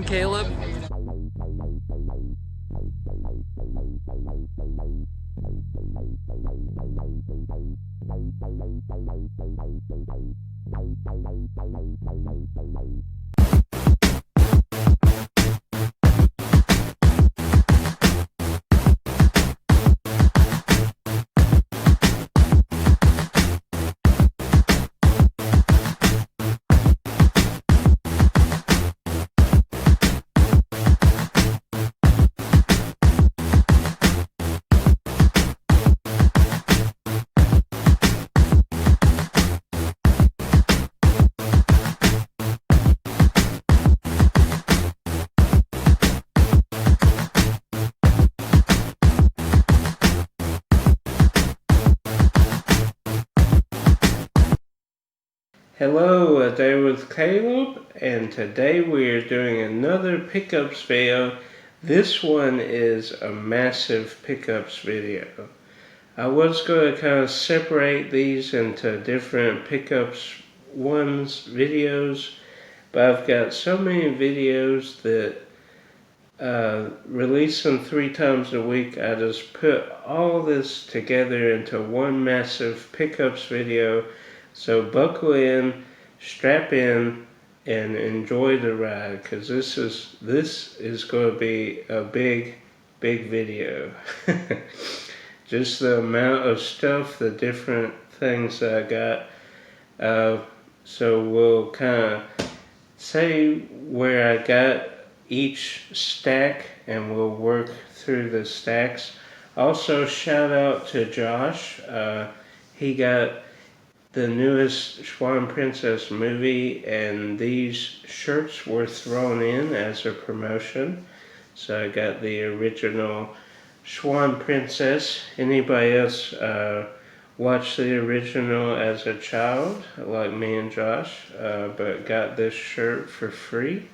Caleb. Hello, A Day with Caleb, and today we are doing another pickups video. This one is a massive pickups video. I was going to kind of separate these into different pickups videos, but I've got so many videos that release them 3 times a week. I just put all this together into one massive pickups video. So buckle in, strap in, and enjoy the ride, because this is going to be a big video. Just the amount of stuff, the different things that I got. So we'll kind of say where I got each stack, and we'll work through the stacks. Also, shout out to Josh. He got the newest Swan Princess movie, and these shirts were thrown in as a promotion. So I got the original Swan Princess. Anybody else watch the original as a child, like me and Josh, but got this shirt for free?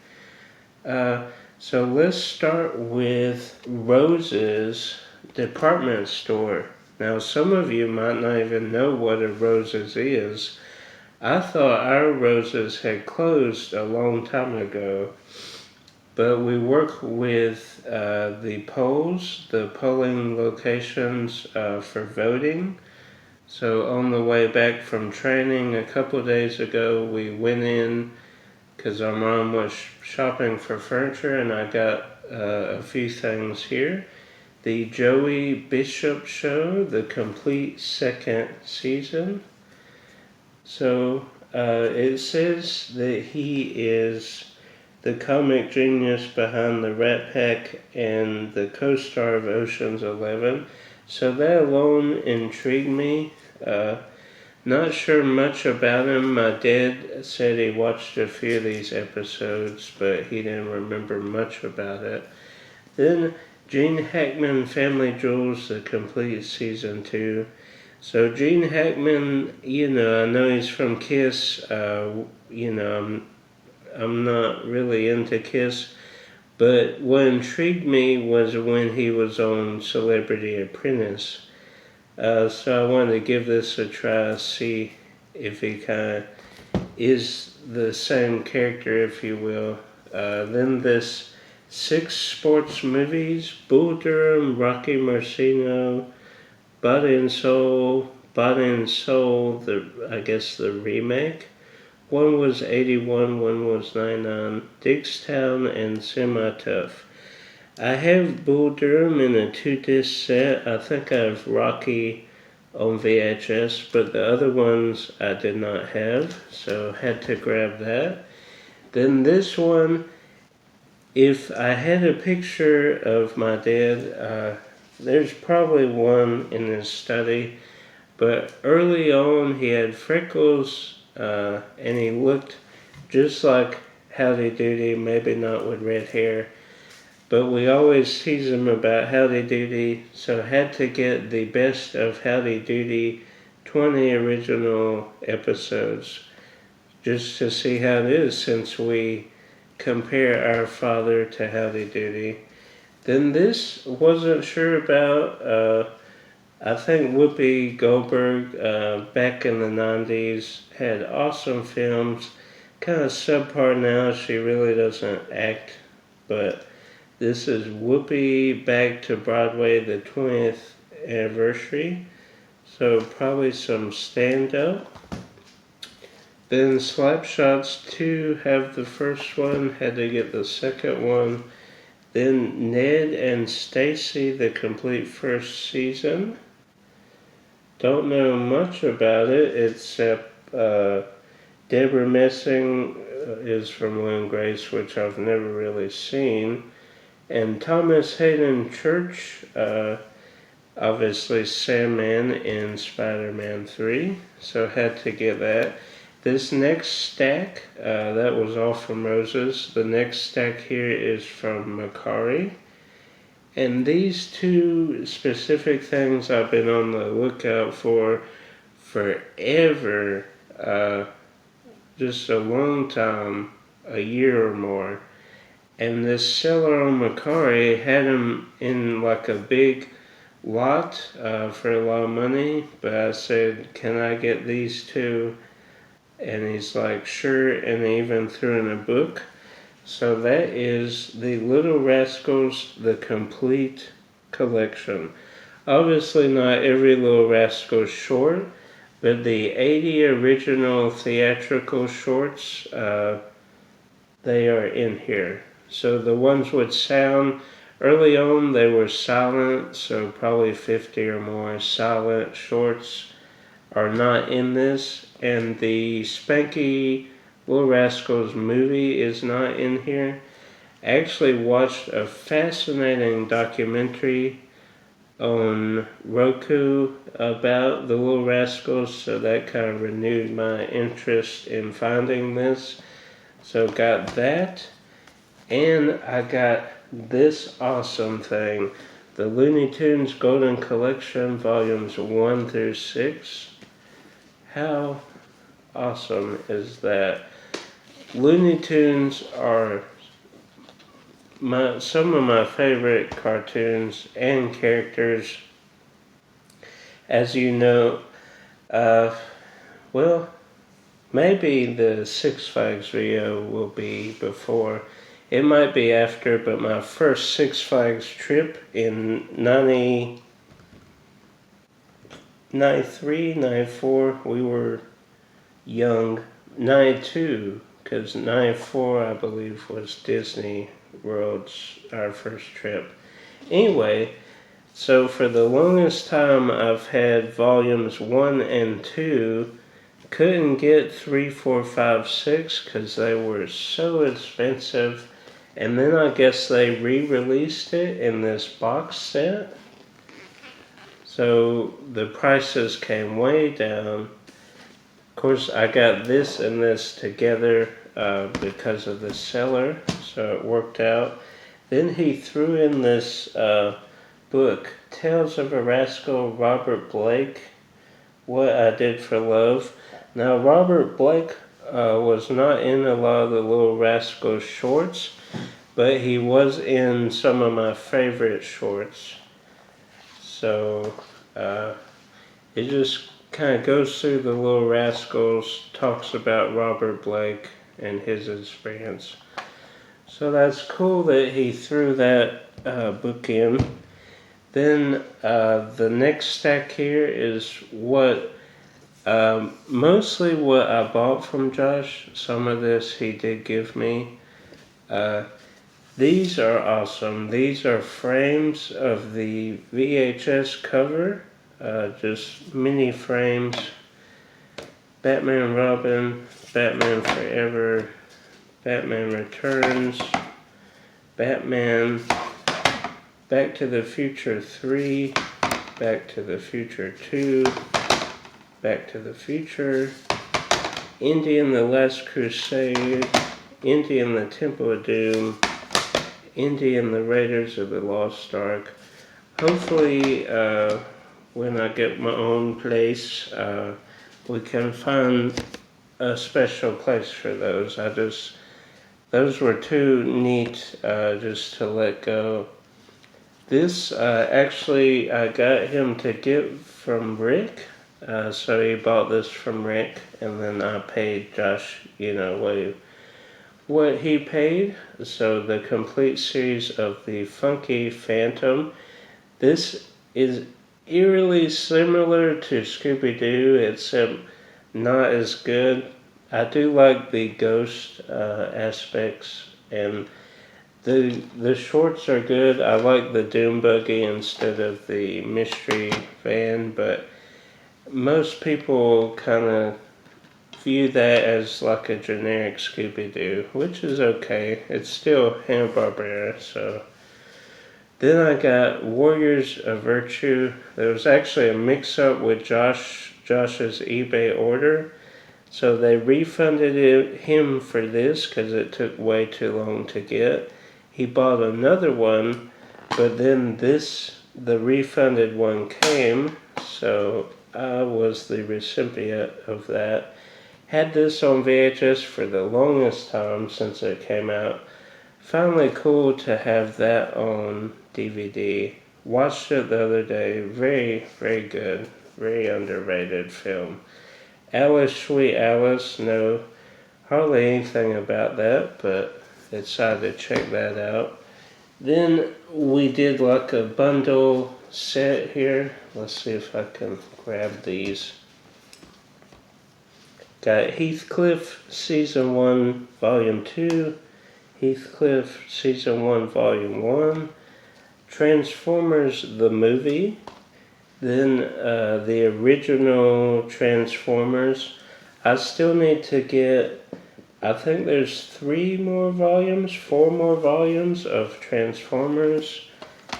So let's start with Rose's department store. Now, some of you might not even know what a Rose's is. I thought our Rose's had closed a long time ago, but we work with the polls, the polling locations for voting. So on the way back from training a couple days ago, we went in because our mom was shopping for furniture, and I got a few things here. The Joey Bishop Show, the complete second season. So it says that he is the comic genius behind the Rat Pack and the co-star of Ocean's 11. So that alone intrigued me. Not sure much about him. My dad said he watched a few of these episodes, but he didn't remember much about it. Then Gene Hackman Family Jewels, the complete season 2. So Gene Hackman, I know he's from Kiss. I'm not really into Kiss, but what intrigued me was when he was on Celebrity Apprentice. So I wanted to give this a try, see if he kind of is the same character, if you will. Then this 6 sports movies: Bull Durham, Rocky Marciano, Body and Soul, I guess the remake. One was 81, one was 99, Diggstown, and Semi-Tough. I have Bull Durham in a 2-disc set. I think I have Rocky on VHS, but the other ones I did not have, so had to grab that. Then this one, if I had a picture of my dad, there's probably one in his study, but early on he had freckles, and he looked just like Howdy Doody, maybe not with red hair, but we always tease him about Howdy Doody, so had to get the best of Howdy Doody 20 original episodes just to see how it is, since we compare our father to Howdy Doody. Then this, wasn't sure about. I think Whoopi Goldberg, back in the 90s, had awesome films. Kind of subpar now. She really doesn't act but this is Whoopi Back to Broadway, the 20th anniversary. So probably some stand-up. Then Slapshots 2 have the first one, had to get the second one. Then Ned and Stacy, the complete first season. Don't know much about it except Deborah Messing is from Will and Grace, which I've never really seen. And Thomas Hayden Church, obviously Sandman in Spider-Man 3, so had to get that. This next stack, that was all from Roses. The next stack here is from Macari. And these two specific things I've been on the lookout for forever, just a long time, a year or more. And this seller on Macari had them in like a big lot for a lot of money, but I said, can I get these two? And he's like, sure, and he even threw in a book. So that is the Little Rascals, the complete collection. Obviously not every Little Rascals short, but the 80 original theatrical shorts, they are in here. So the ones with sound, early on they were silent, so probably 50 or more silent shorts are not in this. And the Spanky Little Rascals movie is not in here. I actually watched a fascinating documentary on Roku about the Little Rascals, so that kind of renewed my interest in finding this. So got that, and I got this awesome thing, the Looney Tunes Golden Collection Volumes 1 through 6. How awesome is that? Looney Tunes are some of my favorite cartoons and characters. As you know, well, maybe the Six Flags video will be before. It might be after, but my first Six Flags trip in 93, 94, we were young. 92, because 94, I believe, was Disney World's our first trip. Anyway, so for the longest time I've had volumes 1 and 2. Couldn't get 3, 4, 5, 6 because they were so expensive. And then I guess they re-released it in this box set. So the prices came way down. Of course, I got this and this together because of the seller, so it worked out. Then he threw in this book, Tales of a Rascal, Robert Blake, What I Did for Love. Now, Robert Blake was not in a lot of the Little Rascal shorts, but he was in some of my favorite shorts. So, it just kind of goes through the Little Rascals, talks about Robert Blake and his experience. So that's cool that he threw that book in. Then the next stack here is what, mostly what I bought from Josh. Some of this he did give me. These are awesome. These are frames of the VHS cover. Just mini frames. Batman and Robin, Batman Forever, Batman Returns, Batman, Back to the Future 3, Back to the Future 2, Back to the Future, Indy and the Last Crusade, Indy and the Temple of Doom, Indy and the Raiders of the Lost Ark. Hopefully, when I get my own place, we can find a special place for those. Those were too neat just to let go. This actually I got him to get from Rick, so he bought this from Rick, and then I paid Josh, what he paid. So the complete series of the Funky Phantom. This is eerily similar to Scooby-Doo, except not as good. I do like the ghost aspects, and the shorts are good. I like the Doom Buggy instead of the mystery van, but most people kind of view that as like a generic Scooby-Doo, which is okay. It's still Hanna-Barbera, so. Then I got Warriors of Virtue. There was actually a mix-up with Josh's eBay order, so they refunded him for this because it took way too long to get. He bought another one, but then the refunded one came, so I was the recipient of that. Had this on VHS for the longest time since it came out. Finally cool to have that on DVD. Watched it the other day. Very, very good. Very underrated film. Alice, Sweet Alice. No, hardly anything about that, but decided to check that out. Then we did like a bundle set here. Let's see if I can grab these. Got Heathcliff Season 1 Volume 2, Heathcliff Season 1 Volume 1, Transformers the Movie, then the original Transformers. I still need to get, I think there's 4 more volumes of Transformers,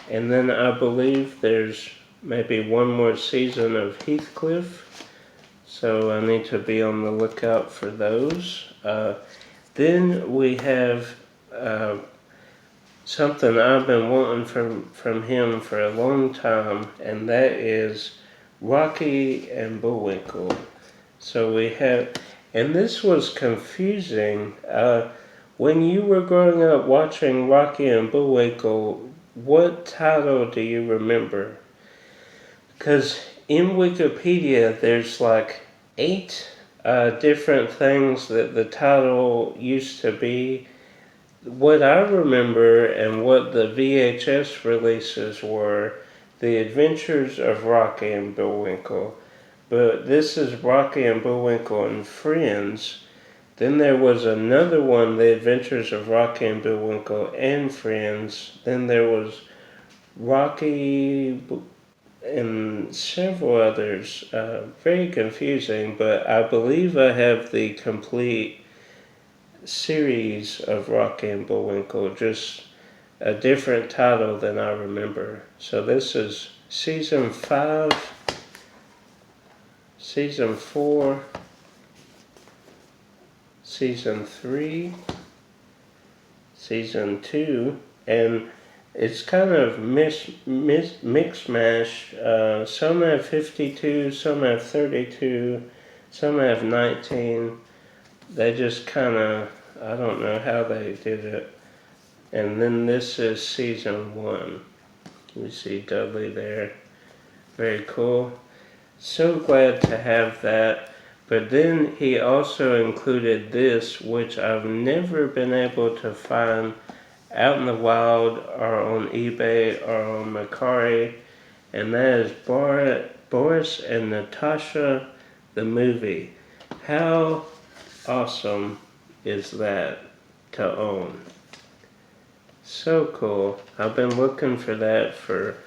and then I believe there's maybe one more season of Heathcliff. So I need to be on the lookout for those. Then we have something I've been wanting from him for a long time, and that is Rocky and Bullwinkle. So we have, and this was confusing. When you were growing up watching Rocky and Bullwinkle, what title do you remember? Because in Wikipedia, there's like 8 different things that the title used to be. What I remember and what the VHS releases were The Adventures of Rocky and Bullwinkle. But this is Rocky and Bullwinkle and Friends. Then there was another one, The Adventures of Rocky and Bullwinkle and Friends. Then there was Rocky and several others. Very confusing, but I believe I have the complete series of Rocky and Bullwinkle, just a different title than I remember. So this is Season 5, Season 4, Season 3, Season 2, and it's kind of mixed mash. Some have 52, some have 32, some have 19. They just kind of, I don't know how they did it. And then this is Season 1. We see Dudley there. Very cool. So glad to have that. But then he also included this, which I've never been able to find out in the wild or on eBay or on Mercari, and that is Boris and Natasha the movie. How awesome is that to own? So cool. I've been looking for that for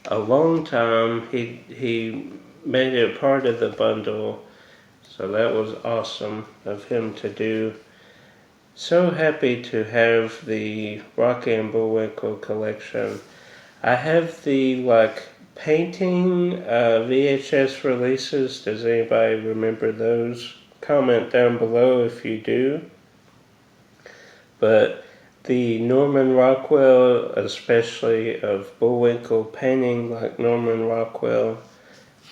a long time. He made it part of the bundle, so that was awesome of him to do. So happy to have the Rocky and Bullwinkle collection. I have the painting VHS releases. Does anybody remember those? Comment down below if you do. But the Norman Rockwell, especially of Bullwinkle painting like Norman Rockwell,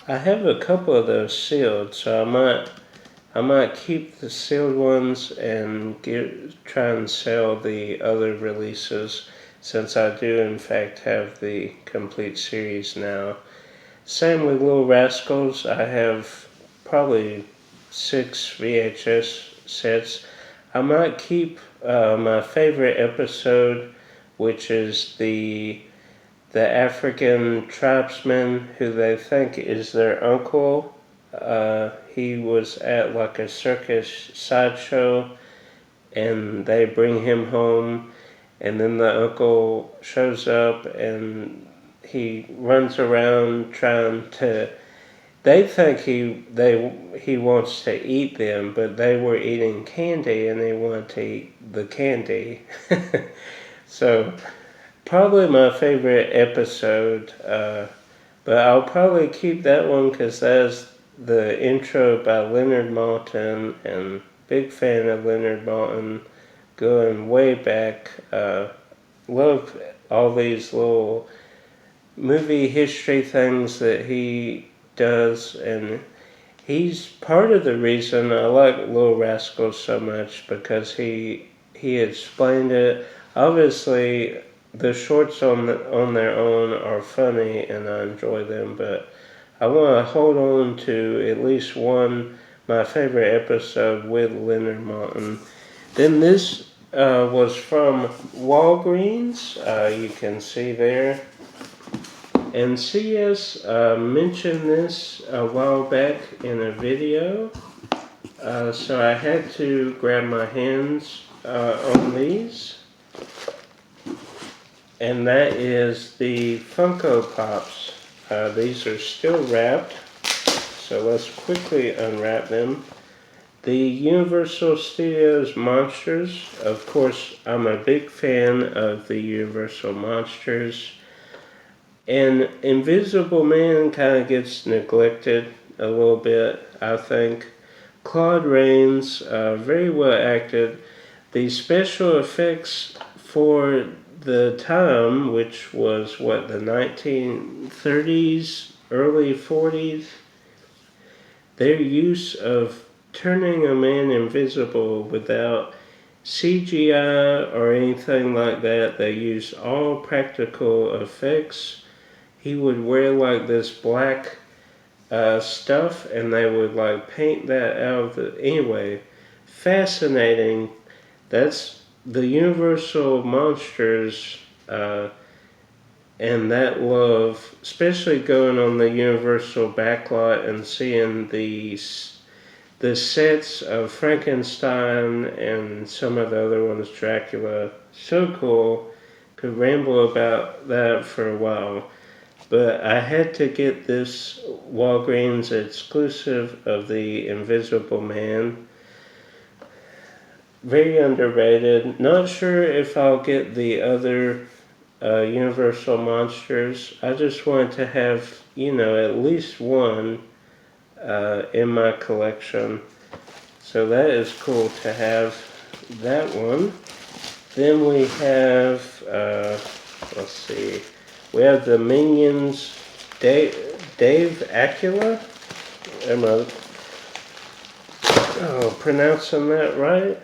I have a couple of those sealed, so I might keep the sealed ones and try and sell the other releases, since I do in fact have the complete series now. Same with Little Rascals. I have probably 6 VHS sets. I might keep my favorite episode, which is the African tribesman who they think is their uncle. He was at like a circus sideshow, and they bring him home, and then the uncle shows up, and he runs around trying to. They think he wants to eat them, but they were eating candy, and they want to eat the candy. So, probably my favorite episode, but I'll probably keep that one because that's the intro by Leonard Martin, and big fan of Leonard Martin, going way back. Love all these little movie history things that he does, and he's part of the reason I like Little Rascals so much, because he explained it. Obviously, the shorts on their own are funny, and I enjoy them, but I want to hold on to at least one, my favorite episode with Leonard Martin. Then this was from Walgreens, you can see there. And CS mentioned this a while back in a video, so I had to grab my hands on these. And that is the Funko Pops. These are still wrapped, so let's quickly unwrap them. The Universal Studios Monsters. Of course, I'm a big fan of the Universal Monsters. And Invisible Man kind of gets neglected a little bit, I think. Claude Rains, very well acted. The special effects for the time, which was what, the 1930s, early 40s, their use of turning a man invisible without CGI or anything like that, they used all practical effects. He would wear like this black stuff, and they would like paint that out of the... Anyway, fascinating. That's the Universal Monsters, and that love, especially going on the Universal backlot and seeing the sets of Frankenstein and some of the other ones, Dracula. So cool. Could ramble about that for a while. But I had to get this Walgreens exclusive of the Invisible Man. Very underrated. Not sure if I'll get the other Universal Monsters. I just wanted to have, at least one in my collection. So that is cool to have that one. Then we have, let's see. We have the Minions, Dave Acula. Am I pronouncing that right?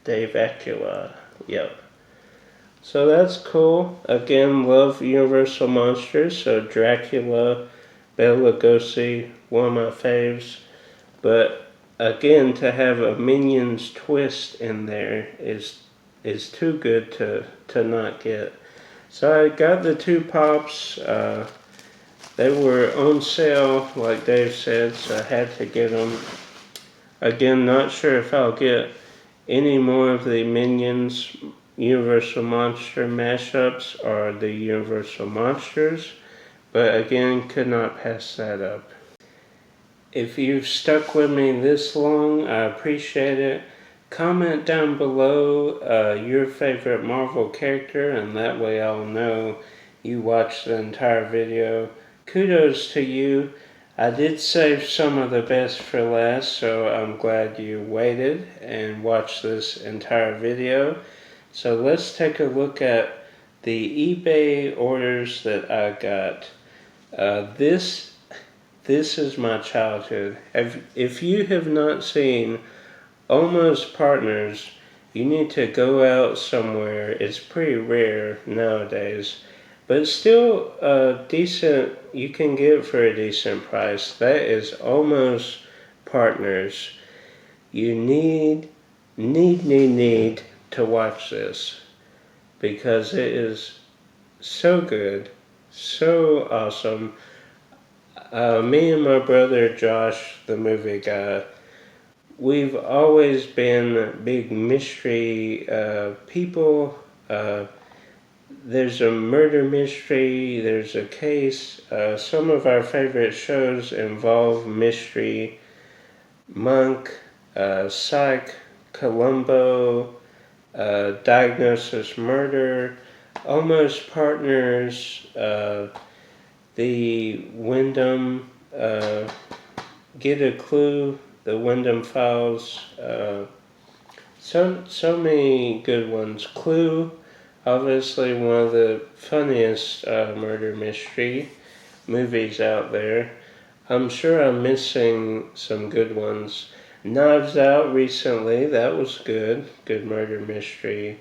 Dave Acula. Yep. So that's cool. Again, love Universal Monsters. So Dracula, Bela Lugosi, one of my faves. But again, to have a Minions twist in there is too good to not get. So I got the two Pops. They were on sale, like Dave said, so I had to get them. Again, not sure if I'll get any more of the Minions Universal Monster mashups or the Universal Monsters, but again, could not pass that up. If you've stuck with me this long, I appreciate it. Comment down below your favorite Marvel character, and that way I'll know you watched the entire video. Kudos to you. I did save some of the best for last, so I'm glad you waited and watched this entire video. So let's take a look at the eBay orders that I got. This is my childhood. If you have not seen Almost Partners, you need to go out somewhere. It's pretty rare nowadays, but still decent. You can get it for a decent price. That is Almost Partners. You need need to watch this because it is so good, so awesome. Me and my brother Josh, the movie guy, we've always been big mystery people. There's a murder mystery, there's a case. Some of our favorite shows involve mystery. Monk, Psych, Columbo, Diagnosis Murder, Almost Partners, the Wyndham, Get a Clue, the Wyndham Files, so many good ones. Clue, obviously one of the funniest murder mystery movies out there. I'm sure I'm missing some good ones. Knives Out recently, that was good. Good murder mystery.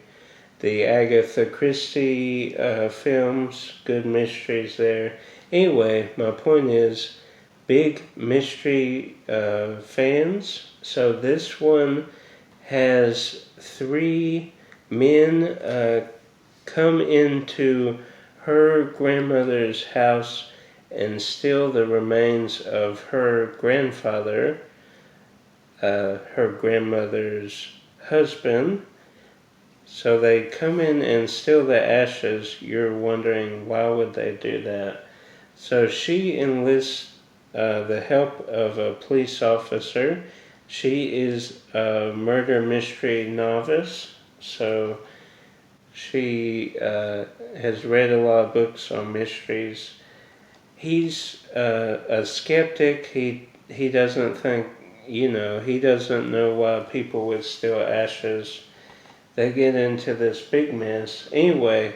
The Agatha Christie films, good mysteries there. Anyway, my point is, big mystery fans. So this one has 3 men come into her grandmother's house and steal the remains of her grandfather, her grandmother's husband. So they come in and steal the ashes. You're wondering, why would they do that? So she enlists the help of a police officer. She is a murder mystery novice, so she has read a lot of books on mysteries. He's a skeptic. He doesn't think, he doesn't know why people would steal ashes. They get into this big mess. Anyway,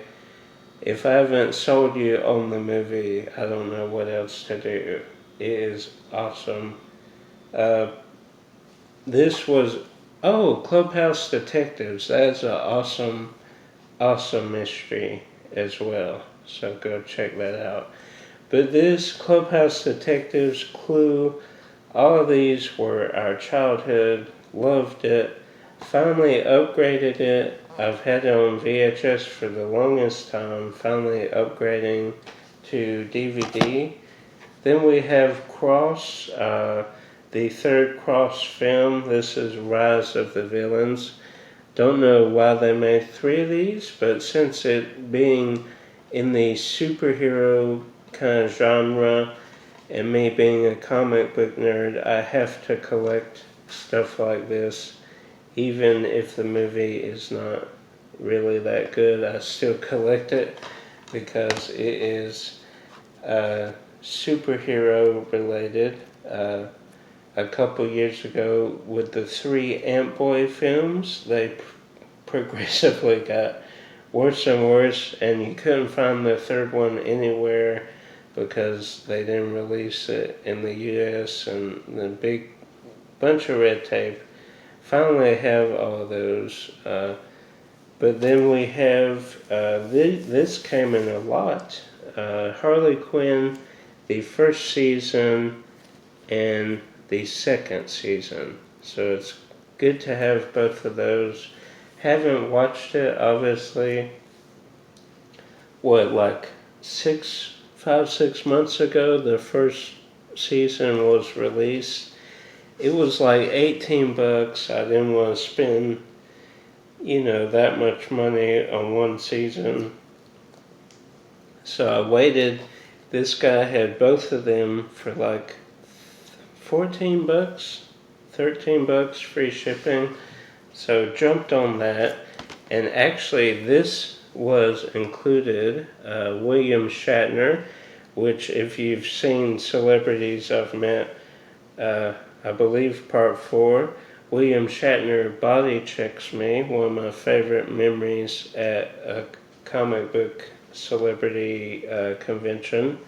if I haven't sold you on the movie, I don't know what else to do. It is awesome. This was, Clubhouse Detectives. That's an awesome mystery as well. So go check that out. But this Clubhouse Detectives, Clue, all of these were our childhood. Loved it. Finally upgraded it. I've had it on VHS for the longest time. Finally upgrading to DVD. Then we have Cross, the third Cross film. This is Rise of the Villains. Don't know why they made 3 of these, but since it being in the superhero kind of genre and me being a comic book nerd, I have to collect stuff like this. Even if the movie is not really that good, I still collect it because it is superhero related. A couple years ago with the 3 Ant-Boy films, they progressively got worse and worse, and you couldn't find the 3rd one anywhere because they didn't release it in the US and the big bunch of red tape. Finally, I have all of those. But then we have, this came in a lot. Harley Quinn, the 1st season, and the 2nd season. So it's good to have both of those. Haven't watched it, obviously. Like 5-6 months ago, the 1st season was released. It was like $18. I didn't want to spend, that much money on one season. So I waited. This guy had both of them for like $14, $13 free shipping. So jumped on that. And actually this was included William Shatner, which if you've seen Celebrities I've Met, I believe part 4, William Shatner body checks me, one of my favorite memories at a comic book celebrity convention.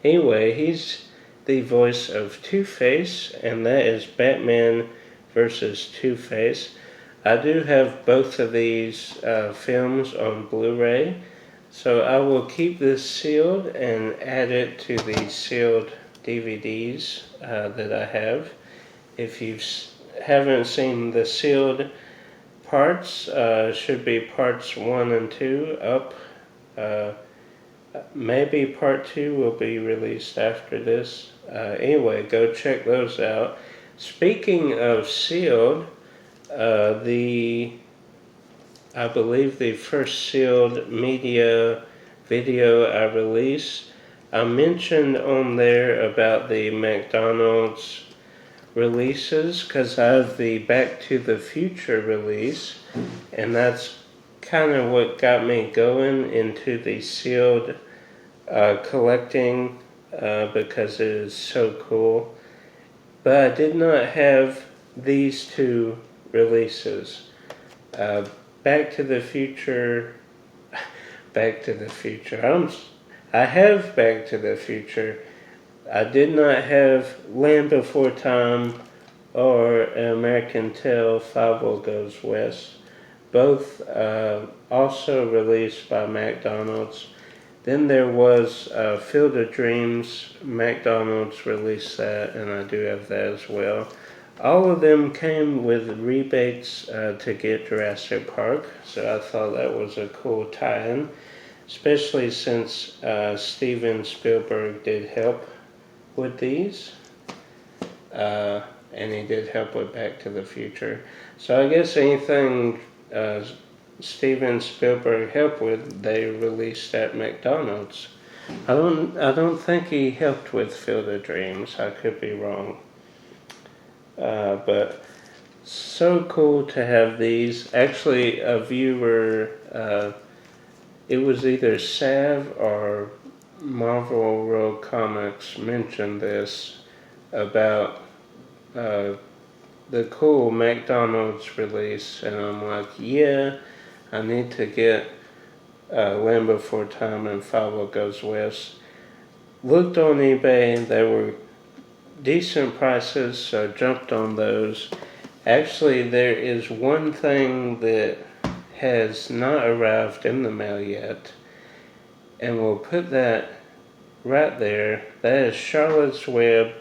Anyway, he's the voice of Two-Face, and that is Batman versus Two-Face. I do have both of these films on Blu-ray, so I will keep this sealed and add it to the sealed DVDs that I have. If you haven't seen the sealed parts. Should be parts 1 and 2 up. Maybe part 2 will be released after this. Anyway, go check those out. Speaking of sealed, I believe the first sealed media video I released, I mentioned on there about the McDonald's releases, because I have the Back to the Future release, and that's kind of what got me going into the sealed collecting, because it is so cool. But I did not have these two releases. Back to the Future. I have Back to the Future. I did not have Land Before Time or American Tail 5 Goes West. Both also released by McDonald's. Then there was Field of Dreams. McDonald's released that, and I do have that as well. All of them came with rebates to get Jurassic Park, so I thought that was a cool tie-in, especially since Steven Spielberg did help with these, and he did help with Back to the Future. So I guess anything Steven Spielberg helped with, they released at McDonald's. I don't think he helped with Field of Dreams. I could be wrong. But so cool to have these. Actually, a viewer, it was either Sav or Marvel World Comics mentioned this about the cool McDonald's release, and I'm like, yeah, I need to get Land Before Time and 5 Goes West. Looked on eBay, they were decent prices, so jumped on those. Actually, there is one thing that has not arrived in the mail yet, and we'll put that right there. That is Charlotte's Web.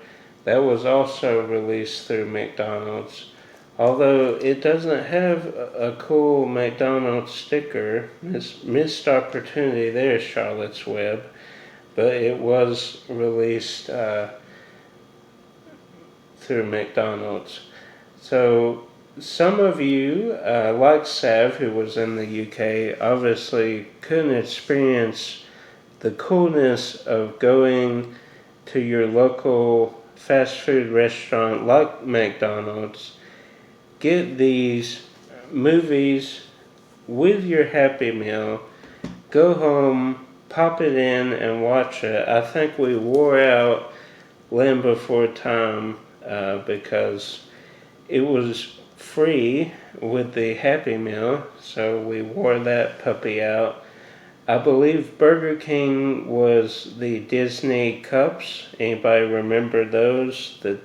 That was also released through McDonald's. Although it doesn't have a cool McDonald's sticker, missed opportunity there, Charlotte's Web, but it was released through McDonald's. So some of you, like Sav, who was in the UK, obviously couldn't experience the coolness of going to your local fast food restaurant like McDonald's, get these movies with your Happy Meal, go home, pop it in, and watch it. I think we wore out Land Before Time because it was free with the Happy Meal, so we wore that puppy out. I believe Burger King was the Disney cups. Anybody remember those? The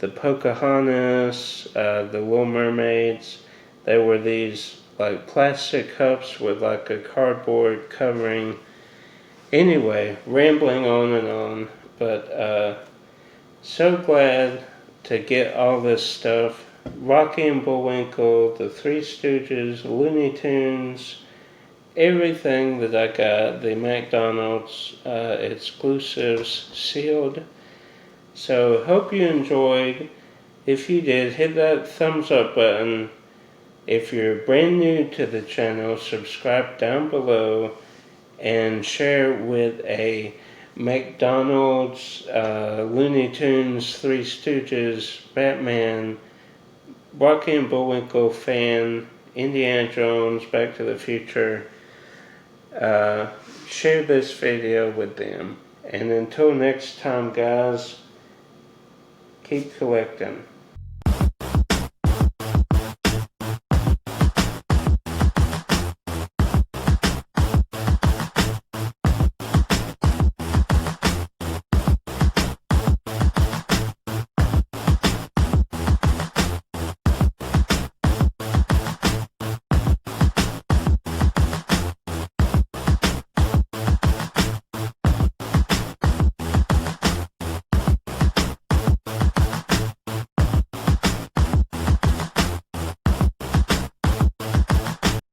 Pocahontas, the Little Mermaids. They were these like plastic cups with like a cardboard covering. Anyway, rambling on and on, but so glad to get all this stuff. Rocky and Bullwinkle, the Three Stooges, Looney Tunes, everything that I got, the McDonald's exclusives sealed. So hope you enjoyed. If you did, hit that thumbs up button. If you're brand new to the channel, subscribe down below and share with a McDonald's, Looney Tunes, Three Stooges, Batman, Rocky and Bullwinkle fan, Indiana Jones, Back to the Future. Share this video with them. And until next time, guys, keep collecting.